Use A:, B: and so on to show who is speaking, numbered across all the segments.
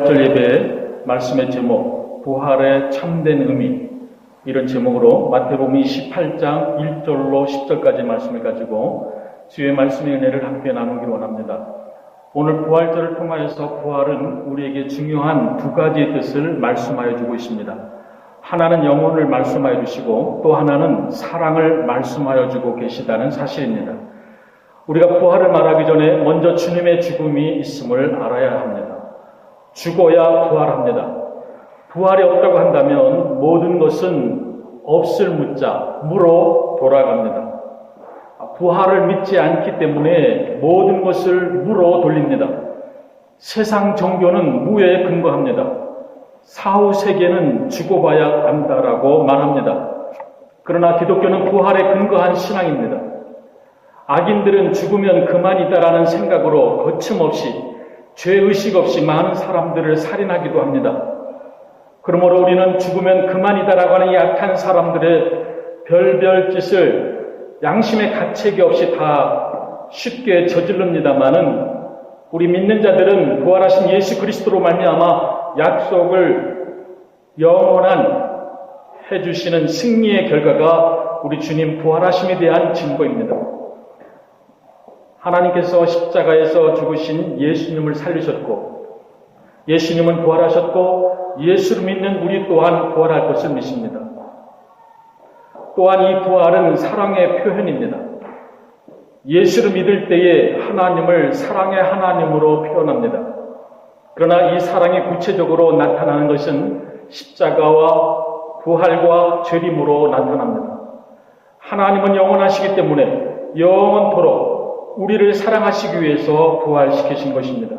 A: 절 예배 말씀의 제목 부활의 참된 의미, 이런 제목으로 마태복음 28장 1절로 10절까지 말씀을 가지고 주의 말씀의 은혜를 함께 나누기 원합니다. 오늘 부활절을 통하여서 부활은 우리에게 중요한 두 가지의 뜻을 말씀하여 주고 있습니다. 하나는 영혼을 말씀하여 주시고 또 하나는 사랑을 말씀하여 주고 계시다는 사실입니다. 우리가 부활을 말하기 전에 먼저 주님의 죽음이 있음을 알아야 합니다. 죽어야 부활합니다. 부활이 없다고 한다면 모든 것은 없을 무자, 무로 돌아갑니다. 부활을 믿지 않기 때문에 모든 것을 무로 돌립니다. 세상 종교는 무에 근거합니다. 사후 세계는 죽어봐야 안다라고 말합니다. 그러나 기독교는 부활에 근거한 신앙입니다. 악인들은 죽으면 그만이다라는 생각으로 거침없이 죄의식 없이 많은 사람들을 살인하기도 합니다. 그러므로 우리는 죽으면 그만이다라고 하는 약한 사람들의 별별 짓을 양심의 가책이 없이 다 쉽게 저질릅니다마는 우리 믿는 자들은 부활하신 예수 그리스도로 말미암아 약속을 영원한 해주시는 승리의 결과가 우리 주님 부활하심에 대한 증거입니다. 하나님께서 십자가에서 죽으신 예수님을 살리셨고 예수님은 부활하셨고 예수를 믿는 우리 또한 부활할 것을 믿습니다. 또한 이 부활은 사랑의 표현입니다. 예수를 믿을 때에 하나님을 사랑의 하나님으로 표현합니다. 그러나 이 사랑이 구체적으로 나타나는 것은 십자가와 부활과 재림으로 나타납니다. 하나님은 영원하시기 때문에 영원토록 우리를 사랑하시기 위해서 부활시키신 것입니다.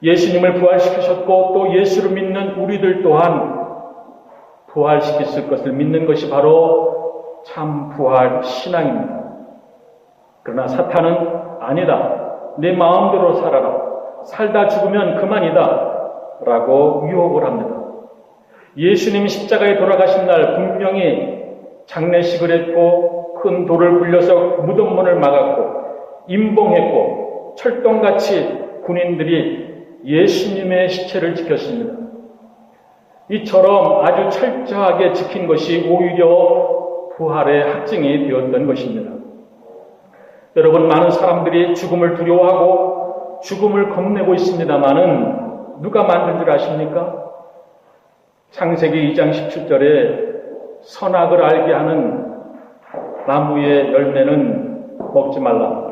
A: 예수님을 부활시키셨고 또 예수를 믿는 우리들 또한 부활시키실 것을 믿는 것이 바로 참 부활 신앙입니다. 그러나 사탄은 아니다, 내 마음대로 살아라, 살다 죽으면 그만이다 라고 유혹을 합니다. 예수님이 십자가에 돌아가신 날 분명히 장례식을 했고 큰 돌을 굴려서 무덤문을 막았고 임봉했고 철동같이 군인들이 예수님의 시체를 지켰습니다. 이처럼 아주 철저하게 지킨 것이 오히려 부활의 확증이 되었던 것입니다. 여러분, 많은 사람들이 죽음을 두려워하고 죽음을 겁내고 있습니다마는 누가 만든 줄 아십니까? 창세기 2장 17절에 선악을 알게 하는 나무의 열매는 먹지 말라.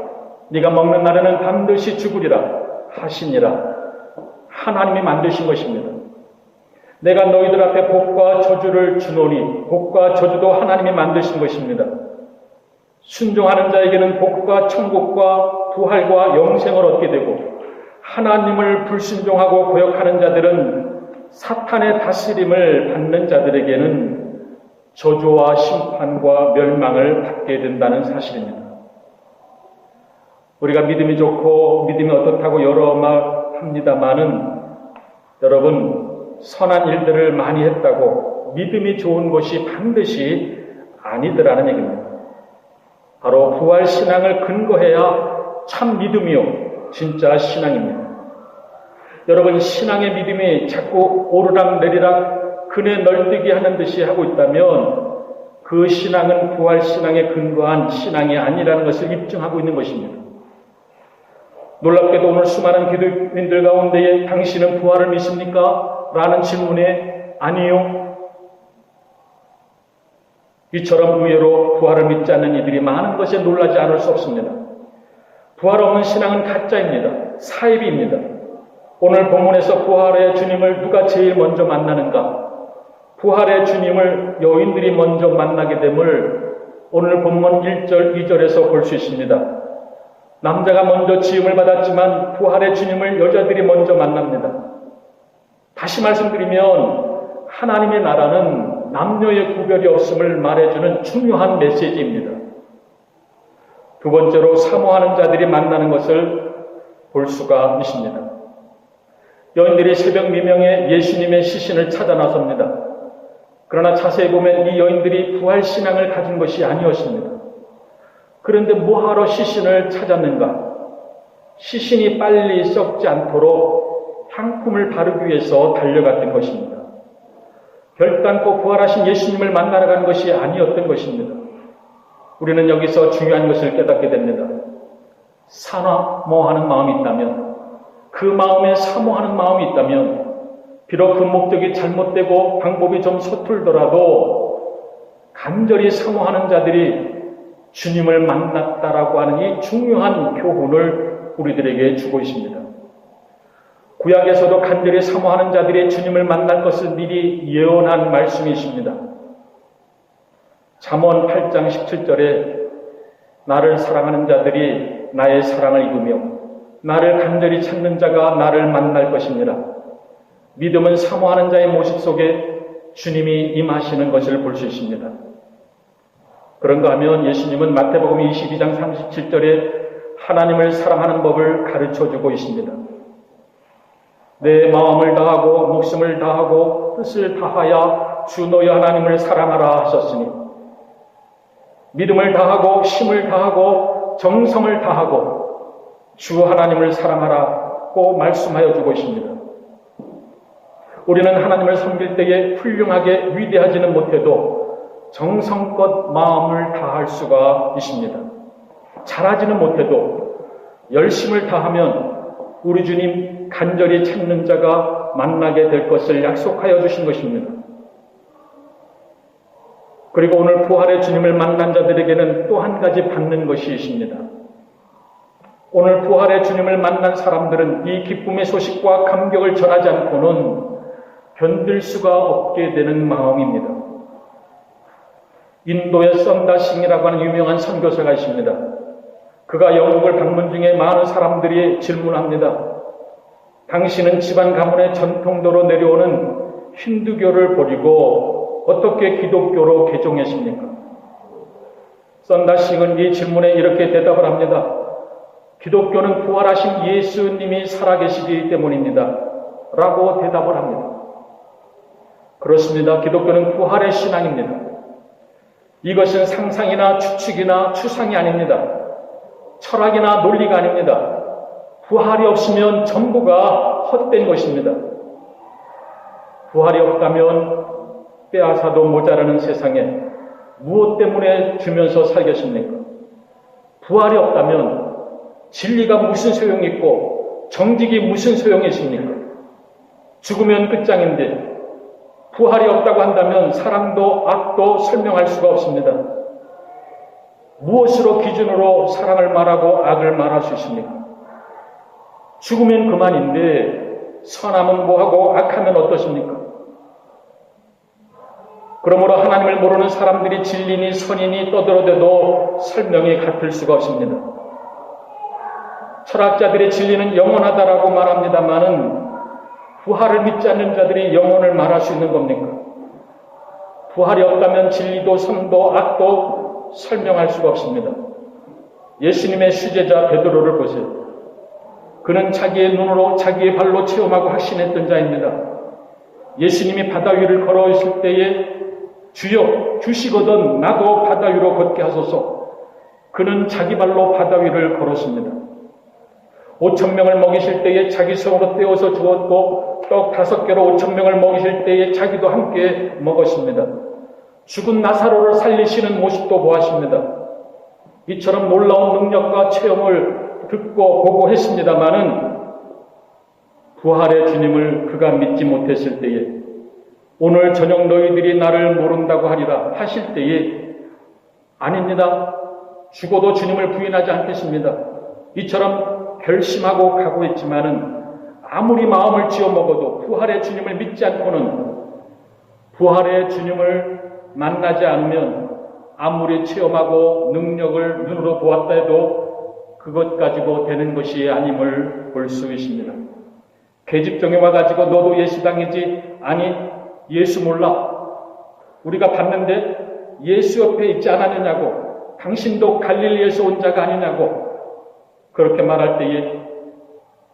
A: 네가 먹는 날에는 반드시 죽으리라 하시니라. 하나님이 만드신 것입니다. 내가 너희들 앞에 복과 저주를 주노니 복과 저주도 하나님이 만드신 것입니다. 순종하는 자에게는 복과 천국과 부활과 영생을 얻게 되고 하나님을 불순종하고 거역하는 자들은 사탄의 다스림을 받는 자들에게는 저주와 심판과 멸망을 받게 된다는 사실입니다. 우리가 믿음이 좋고 믿음이 어떻다고 여러 말 합니다마는 여러분, 선한 일들을 많이 했다고 믿음이 좋은 것이 반드시 아니더라는 얘기입니다. 바로 부활신앙을 근거해야 참 믿음이요 진짜 신앙입니다. 여러분, 신앙의 믿음이 자꾸 오르락내리락 그네 널뛰기 하는 듯이 하고 있다면 그 신앙은 부활신앙에 근거한 신앙이 아니라는 것을 입증하고 있는 것입니다. 놀랍게도 오늘 수많은 기독민들 가운데에 당신은 부활을 믿습니까? 라는 질문에 아니요. 이처럼 의외로 부활을 믿지 않는 이들이 많은 것에 놀라지 않을 수 없습니다. 부활 없는 신앙은 가짜입니다. 사입입니다. 오늘 본문에서 부활의 주님을 누가 제일 먼저 만나는가? 부활의 주님을 여인들이 먼저 만나게 됨을 오늘 본문 1절, 2절에서 볼 수 있습니다. 남자가 먼저 지음을 받았지만 부활의 주님을 여자들이 먼저 만납니다. 다시 말씀드리면 하나님의 나라는 남녀의 구별이 없음을 말해주는 중요한 메시지입니다. 두 번째로 사모하는 자들이 만나는 것을 볼 수가 있습니다. 여인들이 새벽 미명에 예수님의 시신을 찾아 나섭니다. 그러나 자세히 보면 이 여인들이 부활신앙을 가진 것이 아니었습니다. 그런데 뭐하러 시신을 찾았는가? 시신이 빨리 썩지 않도록 상품을 바르기 위해서 달려갔던 것입니다. 결단코 부활하신 예수님을 만나러 간 것이 아니었던 것입니다. 우리는 여기서 중요한 것을 깨닫게 됩니다. 사모하는 마음이 있다면, 그 마음에 사모하는 마음이 있다면, 비록 그 목적이 잘못되고 방법이 좀 서툴더라도 간절히 사모하는 자들이 주님을 만났다라고 하는 이 중요한 교훈을 우리들에게 주고 있습니다. 구약에서도 간절히 사모하는 자들이 주님을 만날 것을 미리 예언한 말씀이 있습니다. 잠언 8장 17절에 나를 사랑하는 자들이 나의 사랑을 입으며 나를 간절히 찾는 자가 나를 만날 것입니다. 믿음은 사모하는 자의 모습 속에 주님이 임하시는 것을 볼 수 있습니다. 그런가 하면 예수님은 마태복음 22장 37절에 하나님을 사랑하는 법을 가르쳐주고 있습니다. 내 마음을 다하고 목숨을 다하고 뜻을 다하여 주 너희 하나님을 사랑하라 하셨으니 믿음을 다하고 힘을 다하고 정성을 다하고 주 하나님을 사랑하라고 말씀하여 주고 있습니다. 우리는 하나님을 섬길 때에 훌륭하게 위대하지는 못해도 정성껏 마음을 다할 수가 있습니다. 잘하지는 못해도 열심을 다하면 우리 주님 간절히 찾는 자가 만나게 될 것을 약속하여 주신 것입니다. 그리고 오늘 부활의 주님을 만난 자들에게는 또 한 가지 받는 것이 있습니다. 오늘 부활의 주님을 만난 사람들은 이 기쁨의 소식과 감격을 전하지 않고는 견딜 수가 없게 되는 마음입니다. 인도의 썬다싱이라고 하는 유명한 선교사가 있습니다. 그가 영국을 방문 중에 많은 사람들이 질문합니다. 당신은 집안 가문의 전통도로 내려오는 힌두교를 버리고 어떻게 기독교로 개종했습니까? 썬다싱은 이 질문에 이렇게 대답을 합니다. 기독교는 부활하신 예수님이 살아계시기 때문입니다. 라고 대답을 합니다. 그렇습니다. 기독교는 부활의 신앙입니다. 이것은 상상이나 추측이나 추상이 아닙니다. 철학이나 논리가 아닙니다. 부활이 없으면 전부가 헛된 것입니다. 부활이 없다면 빼앗아도 모자라는 세상에 무엇 때문에 주면서 살겠습니까? 부활이 없다면 진리가 무슨 소용이 있고 정직이 무슨 소용이 있습니까? 죽으면 끝장인데 부활이 없다고 한다면 사랑도 악도 설명할 수가 없습니다. 무엇으로 기준으로 사랑을 말하고 악을 말할 수 있습니까? 죽으면 그만인데 선하면 뭐하고 악하면 어떠십니까? 그러므로 하나님을 모르는 사람들이 진리니 선이니 떠들어대도 설명이 같을 수가 없습니다. 철학자들의 진리는 영원하다라고 말합니다마는 부활을 믿지 않는 자들이 영혼을 말할 수 있는 겁니까? 부활이 없다면 진리도 선도 악도 설명할 수가 없습니다. 예수님의 수제자 베드로를 보세요. 그는 자기의 눈으로 자기의 발로 체험하고 확신했던 자입니다. 예수님이 바다 위를 걸어 있을 때에 주여 주시거든 나도 바다 위로 걷게 하소서. 그는 자기 발로 바다 위를 걸었습니다. 5,000명을 먹이실 때에 자기 손으로 떼어서 주었고 떡 5개로 5,000명을 먹이실 때에 자기도 함께 먹었습니다. 죽은 나사로를 살리시는 모습도 보았습니다. 이처럼 놀라운 능력과 체험을 듣고 보고 했습니다마는 부활의 주님을 그가 믿지 못했을 때에 오늘 저녁 너희들이 나를 모른다고 하리라 하실 때에 아닙니다. 죽어도 주님을 부인하지 않겠습니다. 이처럼 결심하고 각오했지만은 아무리 마음을 지어 먹어도 부활의 주님을 믿지 않고는 부활의 주님을 만나지 않으면 아무리 체험하고 능력을 눈으로 보았다 해도 그것 가지고 되는 것이 아님을 볼 수 있습니다. 계집종에 와가지고 너도 예수당이지? 아니 예수 몰라. 우리가 봤는데 예수 옆에 있지 않았느냐고. 당신도 갈릴리에서 온 자가 아니냐고. 그렇게 말할 때에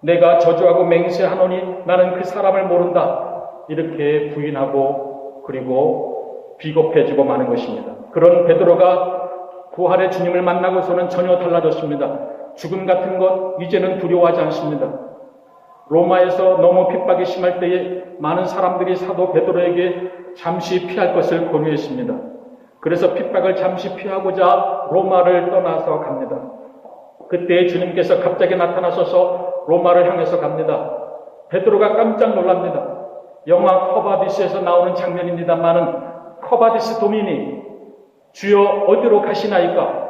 A: 내가 저주하고 맹세하노니 나는 그 사람을 모른다. 이렇게 부인하고 그리고 비겁해지고 마는 것입니다. 그런 베드로가 부활의 주님을 만나고서는 전혀 달라졌습니다. 죽음 같은 것 이제는 두려워하지 않습니다. 로마에서 너무 핍박이 심할 때에 많은 사람들이 사도 베드로에게 잠시 피할 것을 권유했습니다. 그래서 핍박을 잠시 피하고자 로마를 떠나서 갑니다. 그때 주님께서 갑자기 나타나셔서 로마를 향해서 갑니다. 베드로가 깜짝 놀랍니다. 영화 커바디스에서 나오는 장면입니다만은 커바디스 도미니 주여 어디로 가시나이까?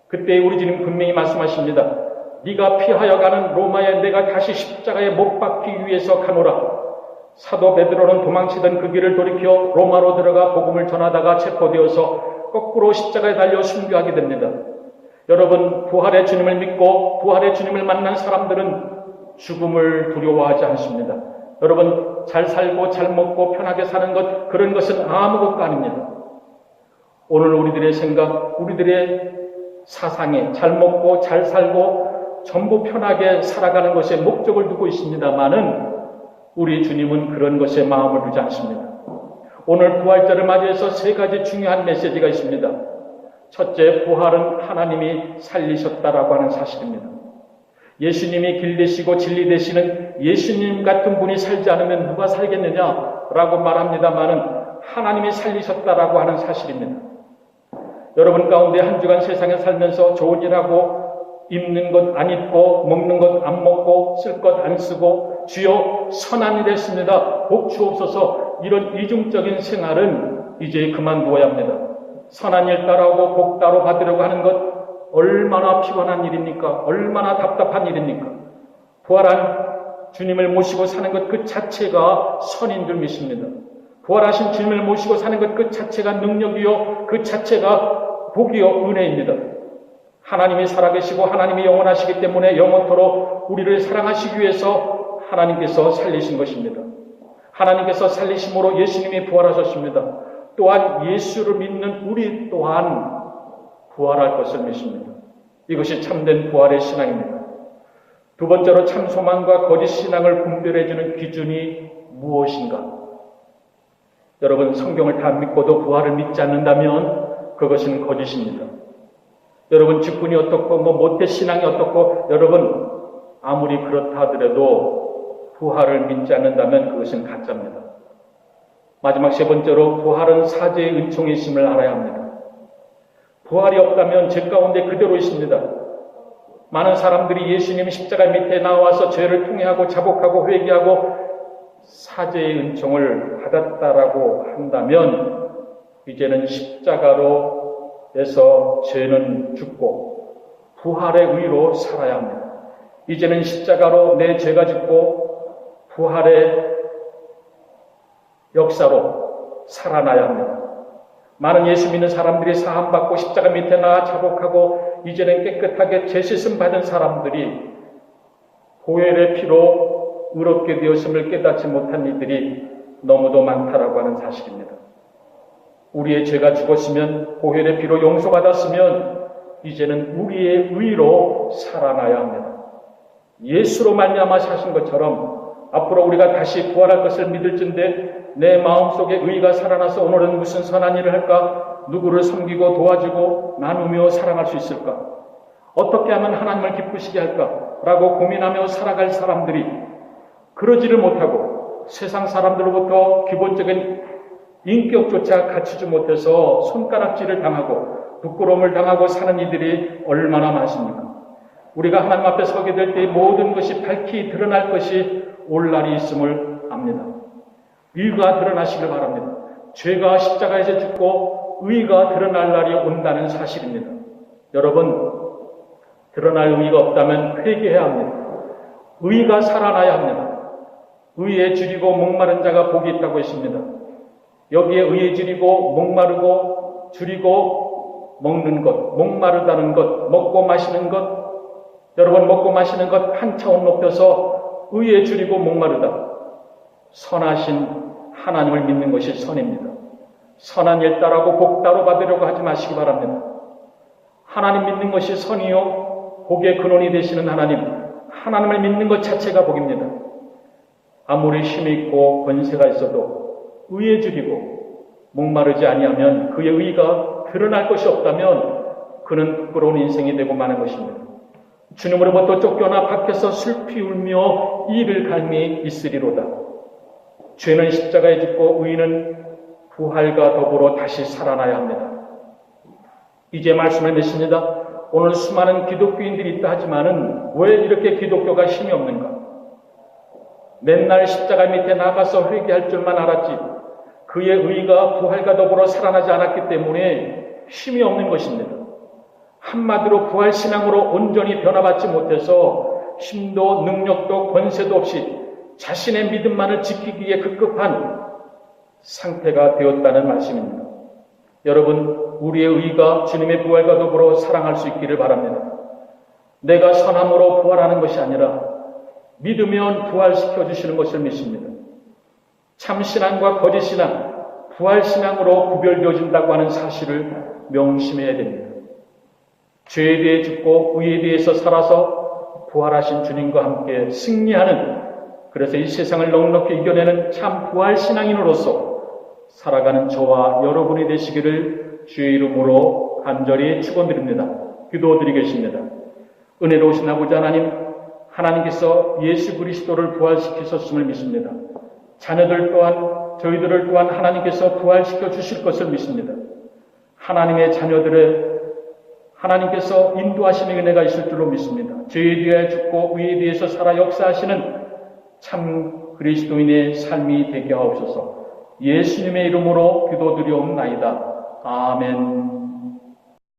A: 그때 우리 주님 분명히 말씀하십니다. 네가 피하여 가는 로마에 내가 다시 십자가에 못 박기 위해서 가노라. 사도 베드로는 도망치던 그 길을 돌이켜 로마로 들어가 복음을 전하다가 체포되어서 거꾸로 십자가에 달려 순교하게 됩니다. 여러분, 부활의 주님을 믿고 부활의 주님을 만난 사람들은 죽음을 두려워하지 않습니다. 여러분, 잘 살고 잘 먹고 편하게 사는 것, 그런 것은 아무것도 아닙니다. 오늘 우리들의 생각, 우리들의 사상에 잘 먹고 잘 살고 전부 편하게 살아가는 것에 목적을 두고 있습니다만은 우리 주님은 그런 것에 마음을 두지 않습니다. 오늘 부활절을 맞이해서 세 가지 중요한 메시지가 있습니다. 첫째, 부활은 하나님이 살리셨다라고 하는 사실입니다. 예수님이 길 되시고 진리 되시는 예수님 같은 분이 살지 않으면 누가 살겠느냐라고 말합니다만은 하나님이 살리셨다라고 하는 사실입니다. 여러분 가운데 한 주간 세상에 살면서 좋은 일하고 입는 것 안 입고 먹는 것 안 먹고 쓸 것 안 쓰고 주여 선한 일 했습니다. 복 주옵소서. 이런 이중적인 생활은 이제 그만두어야 합니다. 선한 일 따라오고 복 따로 받으려고 하는 것 얼마나 피곤한 일입니까? 얼마나 답답한 일입니까? 부활한 주님을 모시고 사는 것 그 자체가 선인 줄 믿습니다. 부활하신 주님을 모시고 사는 것 그 자체가 능력이요, 그 자체가 복이요, 은혜입니다. 하나님이 살아계시고 하나님이 영원하시기 때문에 영원토록 우리를 사랑하시기 위해서 하나님께서 살리신 것입니다. 하나님께서 살리심으로 예수님이 부활하셨습니다. 또한 예수를 믿는 우리 또한 부활할 것을 믿습니다. 이것이 참된 부활의 신앙입니다. 두 번째로 참 소망과 거짓 신앙을 분별해주는 기준이 무엇인가? 여러분, 성경을 다 믿고도 부활을 믿지 않는다면 그것은 거짓입니다. 여러분, 직분이 어떻고 모태 신앙이 어떻고 여러분 아무리 그렇다 하더라도 부활을 믿지 않는다면 그것은 가짜입니다. 마지막 세 번째로 부활은 사죄의 은총이심을 알아야 합니다. 부활이 없다면 죄 가운데 그대로 있습니다. 많은 사람들이 예수님 십자가 밑에 나와서 죄를 통회하고 자복하고 회개하고 사죄의 은총을 받았다라고 한다면 이제는 십자가로 해서 죄는 죽고 부활의 의로 살아야 합니다. 이제는 십자가로 내 죄가 죽고 부활의 역사로 살아나야 합니다. 많은 예수 믿는 사람들이 사함받고 십자가 밑에 나와 자복하고 이제는 깨끗하게 죄씻음 받은 사람들이 보혈의 피로 의롭게 되었음을 깨닫지 못한 이들이 너무도 많다라고 하는 사실입니다. 우리의 죄가 죽었으면 보혈의 피로 용서받았으면 이제는 우리의 의로 살아나야 합니다. 예수로 말미암아 사신 것처럼 앞으로 우리가 다시 부활할 것을 믿을진데 내 마음속에 의가 살아나서 오늘은 무슨 선한 일을 할까? 누구를 섬기고 도와주고 나누며 사랑할 수 있을까? 어떻게 하면 하나님을 기쁘시게 할까? 라고 고민하며 살아갈 사람들이 그러지를 못하고 세상 사람들로부터 기본적인 인격조차 갖추지 못해서 손가락질을 당하고 부끄러움을 당하고 사는 이들이 얼마나 많습니까? 우리가 하나님 앞에 서게 될 때 모든 것이 밝히 드러날 것이 올 날이 있음을 압니다. 의가 드러나시길 바랍니다. 죄가 십자가에서 죽고 의가 드러날 날이 온다는 사실입니다. 여러분, 드러날 의가 없다면 회개해야 합니다. 의가 살아나야 합니다. 의에 줄이고 목마른 자가 복이 있다고 했습니다. 여기에 의에 줄이고 목마르고 줄이고 먹는 것, 목마르다는 것, 먹고 마시는 것, 여러분 먹고 마시는 것 한 차원 높여서 의에 줄이고 목마르다. 선하신 하나님을 믿는 것이 선입니다. 선한 일 따라고 복 따로 받으려고 하지 마시기 바랍니다. 하나님 믿는 것이 선이요 복의 근원이 되시는 하나님을 믿는 것 자체가 복입니다. 아무리 힘이 있고 권세가 있어도 의에 줄이고 목마르지 아니하면 그의 의가 드러날 것이 없다면 그는 부끄러운 인생이 되고 마는 것입니다. 주님으로부터 쫓겨나 밖에서 슬피 울며 이를 갈미 있으리로다. 죄는 십자가에 죽고 의인은 부활과 더불어 다시 살아나야 합니다. 이제 말씀을 맺습니다. 오늘 수많은 기독교인들이 있다 하지만은 왜 이렇게 기독교가 힘이 없는가? 맨날 십자가 밑에 나가서 회개할 줄만 알았지 그의 의가 부활과 더불어 살아나지 않았기 때문에 힘이 없는 것입니다. 한마디로 부활신앙으로 온전히 변화받지 못해서 힘도 능력도 권세도 없이 자신의 믿음만을 지키기에 급급한 상태가 되었다는 말씀입니다. 여러분, 우리의 의가 주님의 부활과 더불어 사랑할 수 있기를 바랍니다. 내가 선함으로 부활하는 것이 아니라 믿으면 부활시켜 주시는 것을 믿습니다. 참신앙과 거짓신앙, 부활신앙으로 구별되어진다고 하는 사실을 명심해야 됩니다. 죄에 대해 죽고 의에 대해서 살아서 부활하신 주님과 함께 승리하는, 그래서 이 세상을 넉넉히 이겨내는 참 부활신앙인으로서 살아가는 저와 여러분이 되시기를 주의 이름으로 간절히 축원드립니다. 기도드리겠습니다. 은혜로우신 아버지 하나님, 하나님께서 예수 그리스도를 부활시키셨음을 믿습니다. 자녀들 또한, 저희들을 또한 하나님께서 부활시켜 주실 것을 믿습니다. 하나님의 자녀들의 하나님께서 인도하시는 은혜가 있을 줄로 믿습니다. 죄에 대해 죽고 의에 대해서 살아 역사하시는 참 그리스도인의 삶이 되게 하옵소서. 예수님의 이름으로 기도드리옵나이다. 아멘.